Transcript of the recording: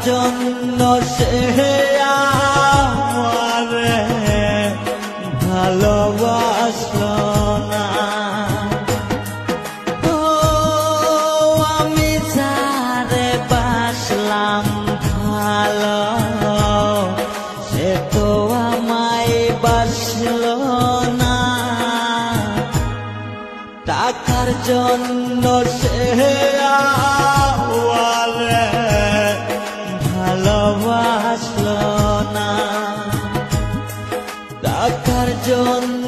জন্য সে আমারে ভালোবাসলো না। ও আমি যারে বাসলাম ভালো, সে তো আমায় বাসলো না। টাকার জন্য সে আমারে ভালোবাসলো না। টাকার জন্য